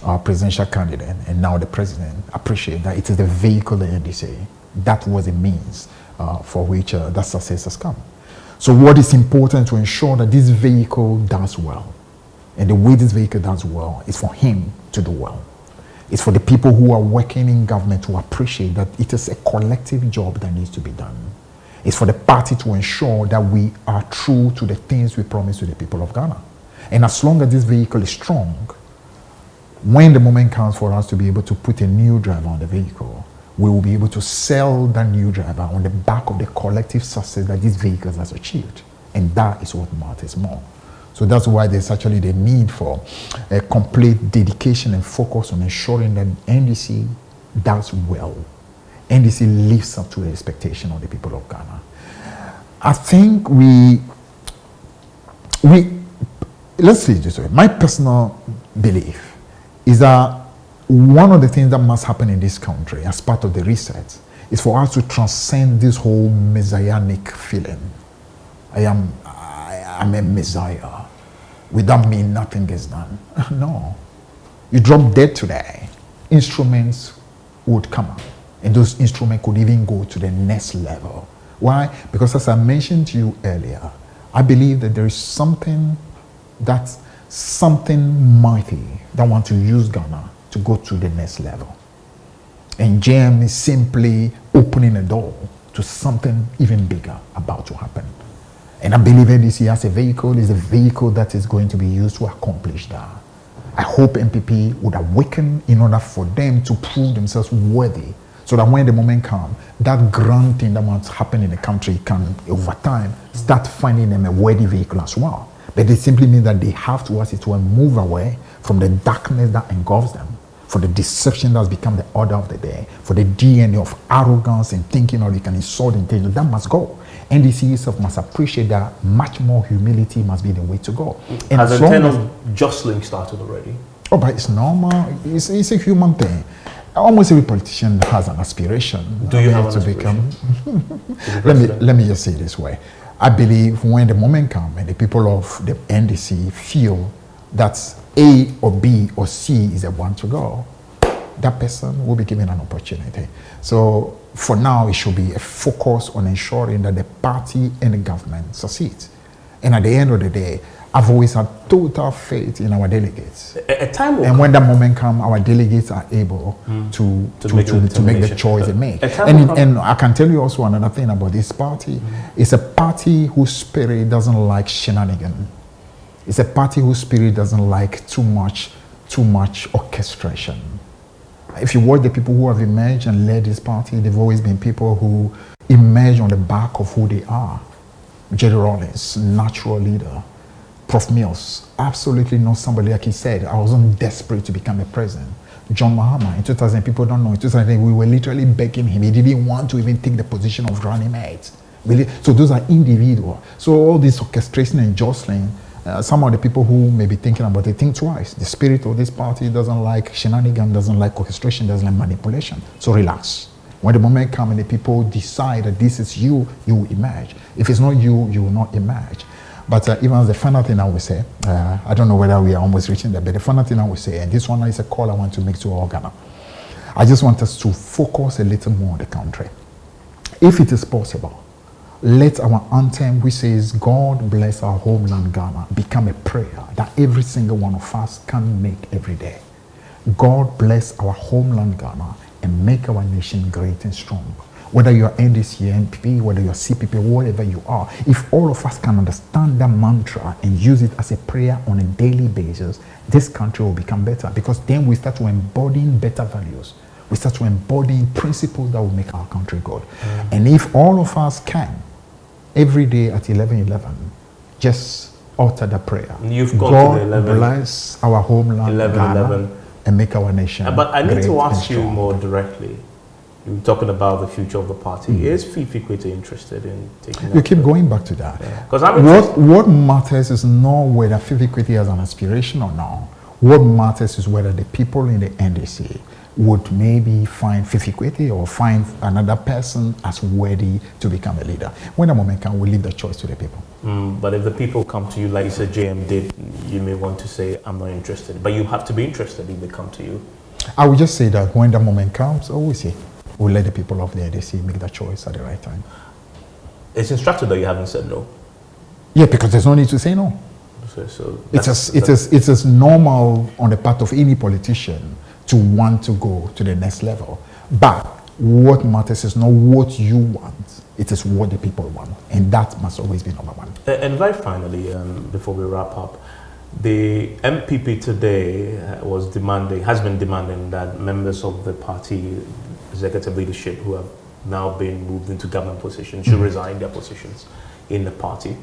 our presidential candidate, and now the president, appreciate that it is the vehicle, the NDC, that was a means for which that success has come. So what is important to ensure that this vehicle does well, and the way this vehicle does well is for him to do well. It's for the people who are working in government to appreciate that it is a collective job that needs to be done. It's for the party to ensure that we are true to the things we promise to the people of Ghana. And as long as this vehicle is strong, when the moment comes for us to be able to put a new driver on the vehicle, we will be able to sell that new driver on the back of the collective success that this vehicle has achieved. And that is what matters more. So that's why there's actually the need for a complete dedication and focus on ensuring that NDC does well. NDC lives up to the expectation of the people of Ghana. I think let's say it this way, my personal belief is that one of the things that must happen in this country as part of the reset is for us to transcend this whole messianic feeling. I'm a messiah. Without me, nothing gets done. No. You drop dead today, instruments would come up. And those instruments could even go to the next level. Why? Because as I mentioned to you earlier, I believe that there is something mighty that wants to use Ghana to go to the next level. And JM is simply opening a door to something even bigger about to happen. And I believe NDC as a vehicle is a vehicle that is going to be used to accomplish that. I hope MPP would awaken in order for them to prove themselves worthy, so that when the moment comes, that grand thing that must happen in the country can, over time, start finding them a worthy vehicle as well. But it simply means that they have to, as it were, move away from the darkness that engulfs them, for the deception that's become the order of the day, for the DNA of arrogance and thinking or you can insult intelligence, that must go. NDC itself must appreciate that much more humility must be the way to go. And has the trend of jostling started already? Oh, but it's normal. It's a human thing. Almost every politician has an aspiration. Do you have an aspiration? Let me just say it this way. I believe when the moment comes and the people of the NDC feel that A or B or C is the one to go, that person will be given an opportunity. So for now, it should be a focus on ensuring that the party and the government succeed. And at the end of the day, I've always had total faith in our delegates. And when that moment comes, our delegates are able to make the choice they make. And I can tell you also another thing about this party. It's a party whose spirit doesn't like shenanigans. It's a party whose spirit doesn't like too much orchestration. If you watch the people who have emerged and led this party, they've always been people who emerge on the back of who they are. Jerry Rawlings, natural leader. Prof. Mills, absolutely not somebody like he said, I wasn't desperate to become a president. John Mahama, in 2000, people don't know, in 2000, we were literally begging him. He didn't want to even take the position of running mate. So those are individual. So all this orchestration and jostling, some of the people who may be thinking about it think twice. The spirit of this party doesn't like shenanigans, doesn't like orchestration, doesn't like manipulation. So relax. When the moment comes and the people decide that this is you, you will emerge. If it's not you, you will not emerge. But even the final thing I would say, I don't know whether we are almost reaching there, but the final thing I would say, and this one is a call I want to make to all Ghana. I just want us to focus a little more on the country. If it is possible, let our anthem, which says, God bless our homeland Ghana, become a prayer that every single one of us can make every day. God bless our homeland Ghana and make our nation great and strong. whether you're NDC, NPP, whether you're CPP, whatever you are, if all of us can understand that mantra and use it as a prayer on a daily basis, this country will become better, because then we start to embodying better values. We start to embodying principles that will make our country good. And if all of us can, every day at 11:11, just utter the prayer. You've gone God to the 11. bless our homeland, 11, and make our nation. But I need to ask you strong. more directly. You're talking about the future of the party. Is Fiifi Kwetey interested in taking You keep going back to that. Because what matters is not whether Fiifi Kwetey has an aspiration or not. What matters is whether the people in the NDC would maybe find Fiifi Kwetey or find another person as worthy to become a leader. When the moment comes, we leave the choice to the people. But if the people come to you, like you said, JM did, you may want to say, I'm not interested. But you have to be interested if they come to you. I would just say that when the moment comes, always say, we'll let the people of the NDC make the choice at the right time. It's instructed that you haven't said no. Yeah, because there's no need to say no. So it's as normal on the part of any politician to want to go to the next level. But what matters is not what you want, it is what the people want. And that must always be number one. And very finally, before we wrap up, the MPP today has been demanding that members of the party executive leadership who have now been moved into government positions should resign their positions in the party.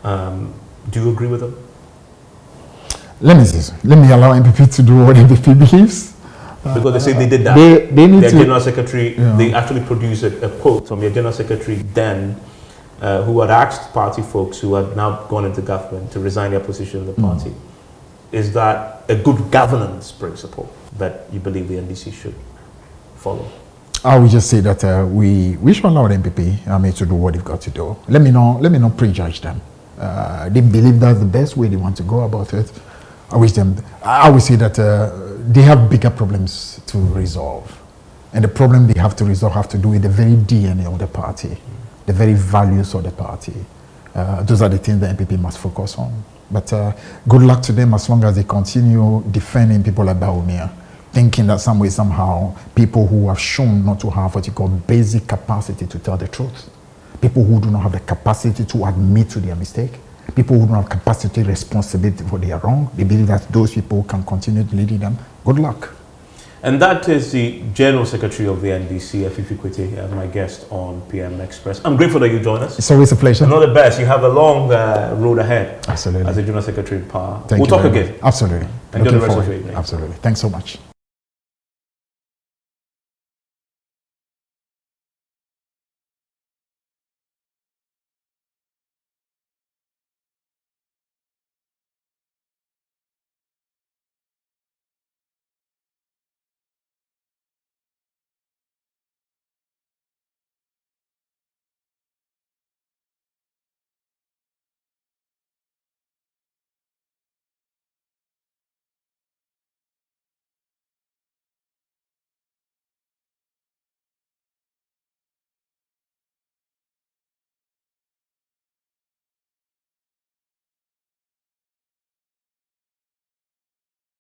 Do you agree with them? Let me allow MPP to do what MPP believes. Because they say they did that. They need their to, general secretary, they actually produced a quote from their general secretary then, who had asked party folks who had now gone into government to resign their position in the party. Is that a good governance principle that you believe the NDC should follow? I would just say that we should allow the MPP to do what they've got to do. Let me not prejudge them. They believe that's the best way they want to go about it. I would say that they have bigger problems to resolve. And the problem they have to resolve have to do with the very DNA of the party, the very values of the party. Those are the things the MPP must focus on. But good luck to them as long as they continue defending people like Bawumia, thinking that some way, somehow, people who have shown not to have what you call basic capacity to tell the truth, people who do not have the capacity to admit to their mistake, people who don't have capacity, responsibility for their wrong, they believe that those people can continue leading them. Good luck. And that is the General Secretary of the NDC, Fiifi Kwetey, my guest on PM Express. I'm grateful that you joined us. It's always a pleasure. And all the best. You have a long road ahead. Absolutely. As a General Secretary in power. Thank we'll you talk again. Absolutely. Enjoy the rest of your evening. Absolutely. Thanks so much.